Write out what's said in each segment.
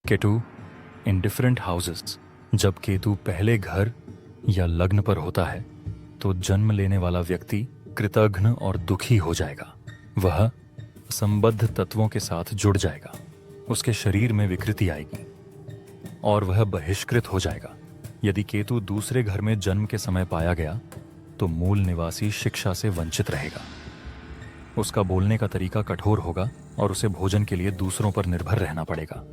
Ketu in different houses. जब केतु पहले घर या लग्न पर होता है तो जन्म लेने वाला व्यक्ति कृतघ्न और दुखी हो जाएगा। वह संबद्ध तत्वों के साथ जुड़ जाएगा, उसके शरीर में विकृति आएगी और वह बहिष्कृत हो जाएगा। यदि केतु दूसरे घर में जन्म के समय पाया गया तो मूल निवासी शिक्षा से वंचित रहेगा। उसका बोलने का तरीका कठोर होगा और उसे भोजन के लिए दूसरों पर निर्भर रहना पड़ेगा।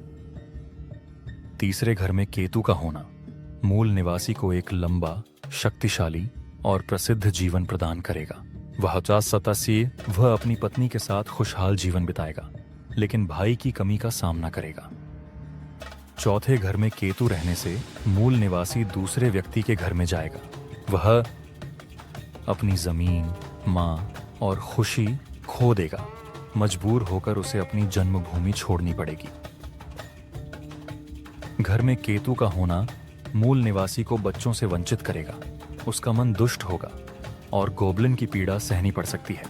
तीसरे घर में केतु का होना मूल निवासी को एक लंबा, शक्तिशाली और प्रसिद्ध जीवन प्रदान करेगा। वह 50-87 वह अपनी पत्नी के साथ खुशहाल जीवन बिताएगा, लेकिन भाई की कमी का सामना करेगा। चौथे घर में केतु रहने से मूल निवासी दूसरे व्यक्ति के घर में जाएगा। वह अपनी जमीन, मां और खुशी खो देगा। मजबूर होकर उसे अपनी जन्मभूमि छोड़नी पड़ेगी। घर में केतु का होना मूल निवासी को बच्चों से वंचित करेगा। उसका मन दुष्ट होगा और गोब्लिन की पीड़ा सहनी पड़ सकती है।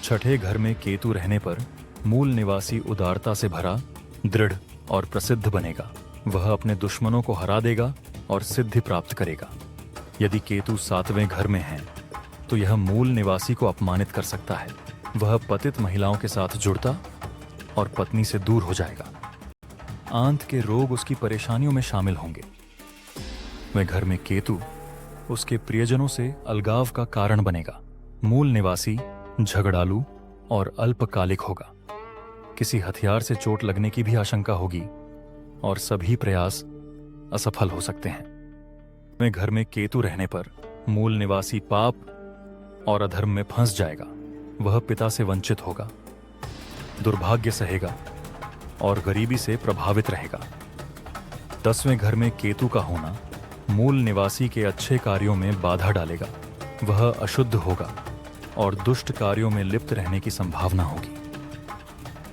छठे घर में केतु रहने पर मूल निवासी उदारता से भरा, दृढ़ और प्रसिद्ध बनेगा। वह अपने दुश्मनों को हरा देगा और सिद्धि प्राप्त करेगा। यदि केतु 7वें घर में है तो यह मूल निवासी को अपमानित कर सकता है। वह पतित महिलाओं के साथ जुड़ता और पत्नी से दूर हो जाएगा। आंत के रोग उसकी परेशानियों में शामिल होंगे। वह घर में केतु उसके प्रियजनों से अलगाव का कारण बनेगा। मूल निवासी झगड़ालू और अल्पकालिक होगा। किसी हथियार से चोट लगने की भी आशंका होगी और सभी प्रयास असफल हो सकते हैं। वह घर में केतु रहने पर मूल निवासी पाप और अधर्म में फंस जाएगा। वह पिता से वंचित होगा, दुर्भाग्य सहेगा और गरीबी से प्रभावित रहेगा। 10वें घर में केतु का होना मूल निवासी के अच्छे कार्यों में बाधा डालेगा। वह अशुद्ध होगा और दुष्ट कार्यों में लिप्त रहने की संभावना होगी,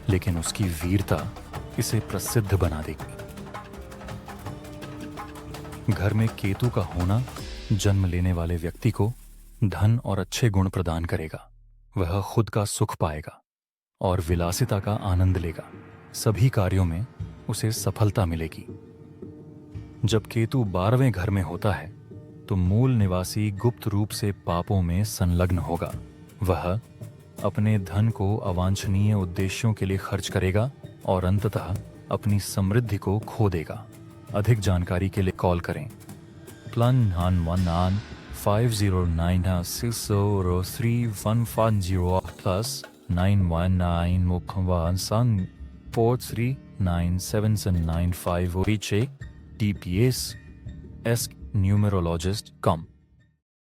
लेकिन उसकी वीरता इसे प्रसिद्ध बना देगी। घर में केतु का होना जन्म लेने वाले व्यक्ति को धन और अच्छे गुण प्रदान करेगा। वह खुद का सुख पाएगा और विलासिता का आनंद लेगा। सभी कार्यों में उसे सफलता मिलेगी। जब केतु 12वें घर में होता है तो मूल निवासी गुप्त रूप से पापों में संलग्न होगा। वह अपने धन को अवांछनीय उद्देश्यों के लिए खर्च करेगा और अंततः अपनी समृद्धि को खो देगा। अधिक जानकारी के लिए कॉल करें +91 509 +919 439795 DPS numerologist.com